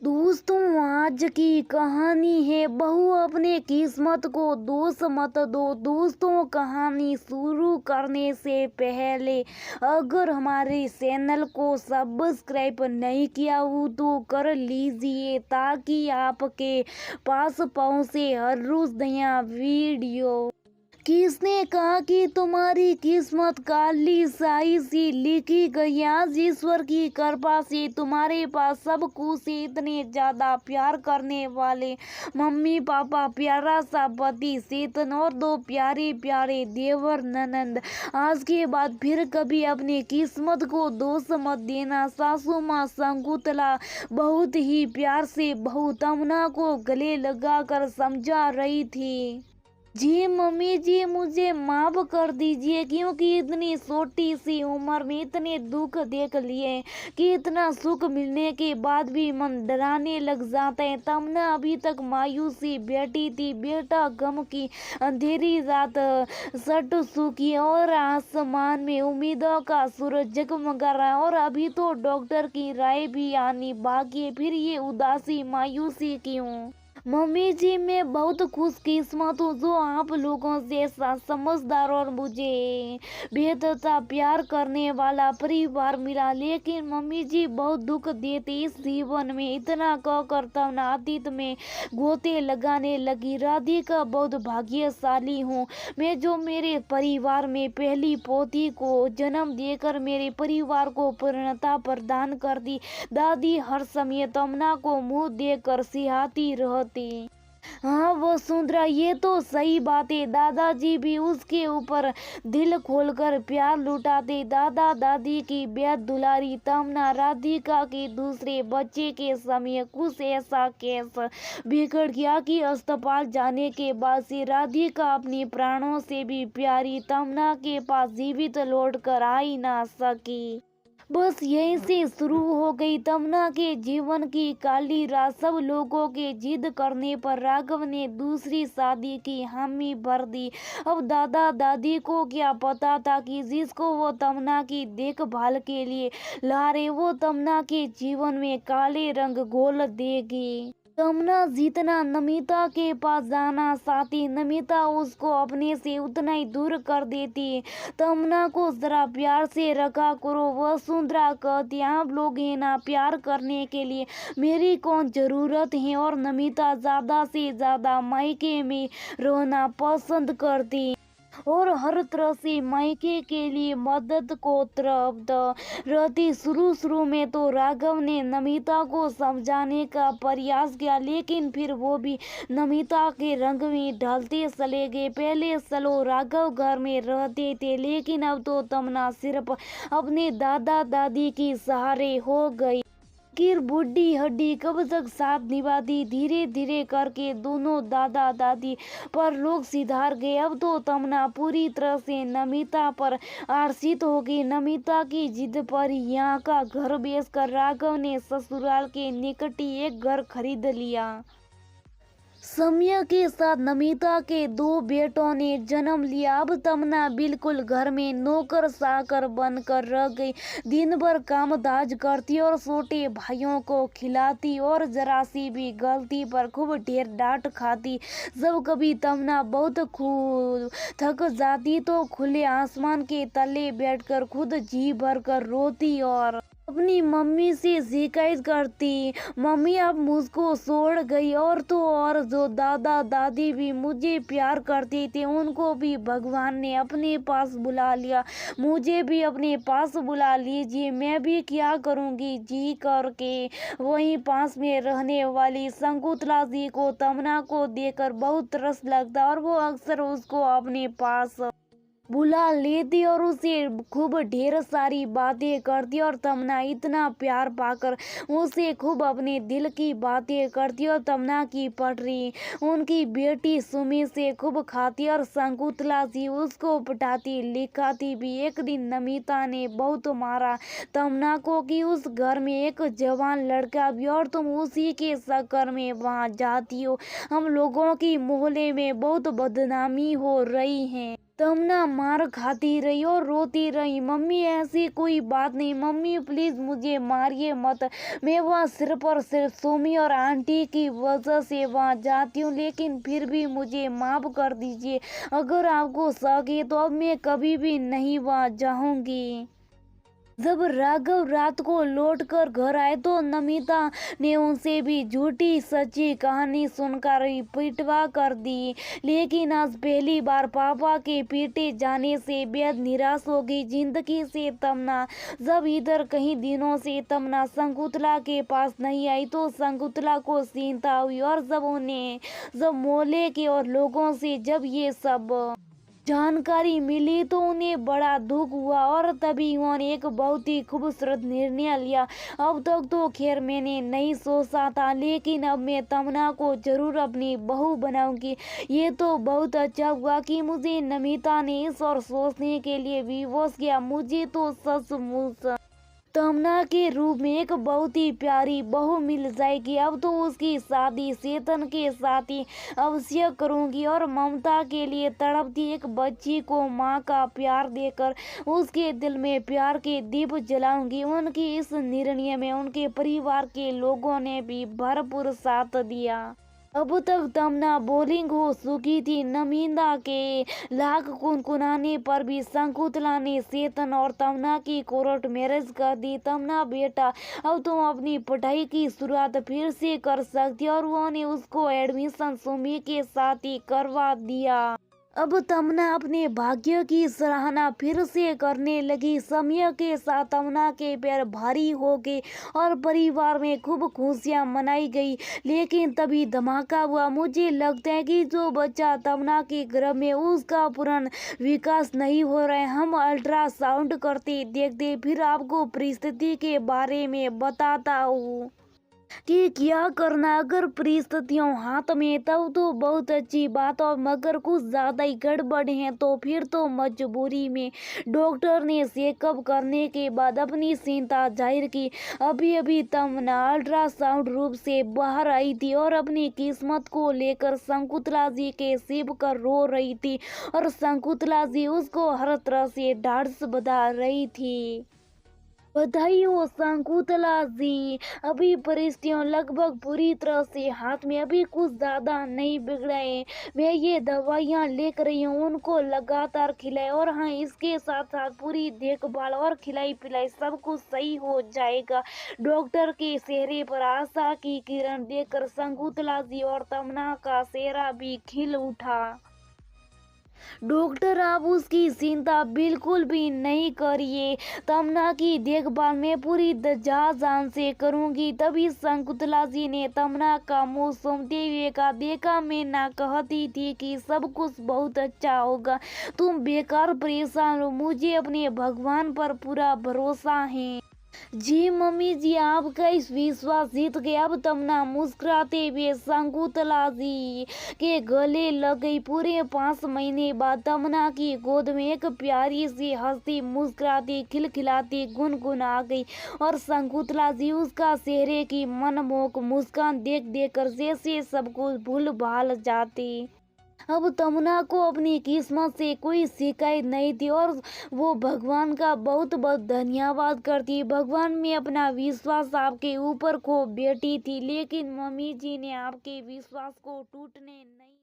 दोस्तों, आज की कहानी है बहू अपने किस्मत को दोष मत दो। दोस्तों, कहानी शुरू करने से पहले अगर हमारे चैनल को सब्सक्राइब नहीं किया हो तो कर लीजिए ताकि आपके पास पहुंचे हर रोज नया वीडियो। किसने कहा कि तुम्हारी किस्मत काली स्याही सी लिखी गई? आज ईश्वर की कृपा से तुम्हारे पास सब कुछ है। इतने ज्यादा प्यार करने वाले मम्मी पापा, प्यारा सा पति चेतन और दो प्यारे प्यारे देवर ननंद। आज के बाद फिर कभी अपनी किस्मत को दोष मत देना। सासू माँ शकुंतला बहुत ही प्यार से बहू तमन्ना को गले लगाकर समझा रही थी। जी मम्मी जी, मुझे माफ कर दीजिए क्योंकि इतनी छोटी सी उम्र में इतने दुख देख लिए कि इतना सुख मिलने के बाद भी मन डराने लग जाता है। तमन्ना अभी तक मायूसी बैठी थी। बेटा, गम की अंधेरी रात सट चुकी और आसमान में उम्मीदों का सूरज जगमगा रहा है और अभी तो डॉक्टर की राय भी आनी बाकी है। फिर ये उदासी मायूसी क्यों? मम्मी जी, मैं बहुत खुशकिस्मत हूँ जो आप लोगों जैसा समझदार और मुझे बेहतर प्यार करने वाला परिवार मिला। लेकिन मम्मी जी, बहुत दुख देते इस जीवन में। इतना कहकर तमन्ना अतीत में गोते लगाने लगी। राधिका, बहुत भाग्यशाली हूँ मैं जो मेरे परिवार में पहली पोती को जन्म देकर मेरे परिवार को पूर्णता प्रदान कर दी। दादी हर समय तमन्ना को मुंह देकर सिहाती रहती। हाँ वसुंधरा, ये तो सही बात है। दादाजी भी उसके ऊपर दिल खोलकर प्यार लुटाते। दादा दादी की बेहद दुलारी तमन्ना राधिका के दूसरे बच्चे के समय कुछ ऐसा केस बिगड़ गया कि अस्पताल जाने के बाद से राधिका अपनी प्राणों से भी प्यारी तमन्ना के पास जीवित लौट कर आ ही ना सकी। बस यहीं से शुरू हो गई तमन्ना के जीवन की काली रात। सब लोगों के जिद करने पर राघव ने दूसरी शादी की हामी भर दी। अब दादा दादी को क्या पता था कि जिसको वो तमन्ना की देखभाल के लिए ला रहे वो तमन्ना के जीवन में काले रंग घोल देगी। तमन्ना जितना नमिता के पास जाना चाहती, नमिता उसको अपने से उतना ही दूर कर देती। तमन्ना को जरा प्यार से रखा करो। वसुंधरा कहती, आप लोग हैं ना, प्यार करने के लिए मेरी कौन जरूरत है। और नमिता ज्यादा से ज्यादा मायके में रहना पसंद करती और हर तरह से मायके के लिए मदद को तड़पती रहती। शुरू में तो राघव ने नमिता को समझाने का प्रयास किया लेकिन फिर वो भी नमिता के रंग में ढलते चले गए। पहले चलो राघव घर में रहते थे लेकिन अब तो तमन्ना सिर्फ अपने दादा दादी की सहारे हो गई। आखिर बूढ़ी हड्डी कब तक साथ निभाती। धीरे धीरे करके दोनों दादा दादी पर लोग सिधार गए। अब तो तमन्ना पूरी तरह से नमिता पर आश्रित हो गई। नमिता की जिद पर यहाँ का घर बेचकर राघव ने ससुराल के निकट ही एक घर खरीद लिया। समय के साथ नमिता के दो बेटों ने जन्म लिया। अब तमन्ना बिल्कुल घर में नौकर चाकर बनकर रह गई। दिन भर कामकाज करती और छोटे भाइयों को खिलाती और जरा सी भी गलती पर खूब ढेर डांट खाती। जब कभी तमन्ना बहुत खूब थक जाती तो खुले आसमान के तले बैठकर खुद जी भर कर रोती और अपनी मम्मी से शिकायत करती, मम्मी अब मुझको छोड़ गई। और तो और जो दादा दादी भी मुझे प्यार करते थे उनको भी भगवान ने अपने पास बुला लिया। मुझे भी अपने पास बुला लीजिए, मैं भी क्या करूँगी जी करके। वहीं पास में रहने वाली शकुंतला जी को तमन्ना को देखकर बहुत तरस लगता और वो अक्सर उसको अपने पास बुला लेती और उसे खूब ढेर सारी बातें करती और तमन्ना इतना प्यार पाकर उसे खूब अपने दिल की बातें करती और तमन्ना की पटरी उनकी बेटी सुमी से खूब खाती और शकुंतला जी उसको पटाती लिखाती भी। एक दिन नमिता ने बहुत मारा तमन्ना को कि उस घर में एक जवान लड़का भी और तुम उसी के चक्कर में वहां जाती हो। हम लोगों की मोहल्ले में बहुत बदनामी हो रही है। तमन्ना मार खाती रही और रोती रही। मम्मी ऐसी कोई बात नहीं, मम्मी प्लीज मुझे मारिए मत, मैं वहाँ सिर्फ और सिर्फ सोमी और आंटी की वजह से वहाँ जाती हूँ, लेकिन फिर भी मुझे माफ कर दीजिए। अगर आपको शक है तो अब मैं कभी भी नहीं वहाँ जाऊंगी। जब राघव रात को लौटकर घर आए तो नमिता ने उनसे भी झूठी सच्ची कहानी सुनकर ही पिटवा कर दी। लेकिन आज पहली बार पापा के पीटे जाने से बेहद निराश हो गई जिंदगी से तमन्ना। जब इधर कई दिनों से तमन्ना शकुंतला के पास नहीं आई तो शकुंतला को चिंता हुई, और जब मोहल्ले के और लोगों से जब ये सब जानकारी मिली तो उन्हें बड़ा दुख हुआ, और तभी उन्होंने एक बहुत ही खूबसूरत निर्णय लिया। अब तक तो खैर मैंने नहीं सोचा था, लेकिन अब मैं तमन्ना को जरूर अपनी बहू बनाऊंगी। ये तो बहुत अच्छा हुआ कि मुझे नमिता ने इस और सोचने के लिए विवश किया। मुझे तो सचमुच तमन्ना के रूप में एक बहुत ही प्यारी बहू मिल जाएगी। अब तो उसकी शादी चेतन के साथ ही अवश्य करूंगी, और ममता के लिए तड़पती एक बच्ची को माँ का प्यार देकर उसके दिल में प्यार के दीप जलाऊंगी। उनकी इस निर्णय में उनके परिवार के लोगों ने भी भरपूर साथ दिया। अब तक तमन्ना बोलिंग हो चुकी थी। नमिता के लाख कुनकुनाने पर भी शकुंतला ने चेतन और तमन्ना की कोर्ट मैरिज कर दी। तमन्ना बेटा, अब तुम अपनी पढ़ाई की शुरुआत फिर से कर सकती हो, और उन्होंने उसको एडमिशन सुमी के साथ ही करवा दिया। अब तमन्ना अपने भाग्य की सराहना फिर से करने लगी। समय के साथ तमन्ना के पैर भारी हो गए और परिवार में खूब खुशियां मनाई गई। लेकिन तभी धमाका हुआ। मुझे लगता है कि जो बच्चा तमन्ना के गर्भ में उसका पूर्ण विकास नहीं हो रहा है। हम अल्ट्रासाउंड करते देखते फिर आपको परिस्थिति के बारे में बताता हूँ कि क्या करना। अगर परिस्थितियों हाथ में तब तो बहुत अच्छी बात, और मगर कुछ ज्यादा ही गड़बड़ है तो फिर तो मजबूरी में। डॉक्टर ने चेकअप करने के बाद अपनी चिंता जाहिर की। अभी अभी तमन्ना अल्ट्रासाउंड रूप से बाहर आई थी और अपनी किस्मत को लेकर शकुंतला जी के सिर कर रो रही थी, और शकुंतला जी उसको हर तरह से ढांढस बधा रही थी। बधाई हो शकुंतला जी, अभी परिस्थितियां लगभग पूरी तरह से हाथ में, अभी कुछ ज्यादा नहीं बिगड़ा है। मैं ये दवाइयाँ लेकर रही हूँ, उनको लगातार खिलाए, और हाँ इसके साथ साथ पूरी देखभाल और खिलाई पिलाई सब कुछ सही हो जाएगा। डॉक्टर के चेहरे पर आशा की किरण देखकर शकुंतला जी और तमन्ना का चेहरा भी खिल उठा। डॉक्टर आप उसकी चिंता बिल्कुल भी नहीं करिए, तमन्ना की देखभाल मैं पूरी जान से करूंगी। तभी शकुंतला जी ने तमन्ना का मुंह सूंघते हुए कहा, देखा मैं ना कहती थी कि सब कुछ बहुत अच्छा होगा, तुम बेकार परेशान हो, मुझे अपने भगवान पर पूरा भरोसा है। जी मम्मी जी, आपका इस विश्वास जीत गया। अब तमन्ना मुस्कुराते हुए शकुंतला जी के गले लग गई। पूरे 5 महीने बाद तमन्ना की गोद में एक प्यारी सी हंसती मुस्कुराती खिलखिलाती गुनगुन आ गई, और शकुंतला जी उसका चेहरे की मनमोहक मुस्कान देख देख कर जैसे सब कुछ भूल भाल जाती। अब तमन्ना को अपनी किस्मत से कोई शिकायत नहीं थी, और वो भगवान का बहुत बहुत धन्यवाद करती। भगवान में अपना विश्वास आपके ऊपर खो बैठी थी, लेकिन मम्मी जी ने आपके विश्वास को टूटने नहीं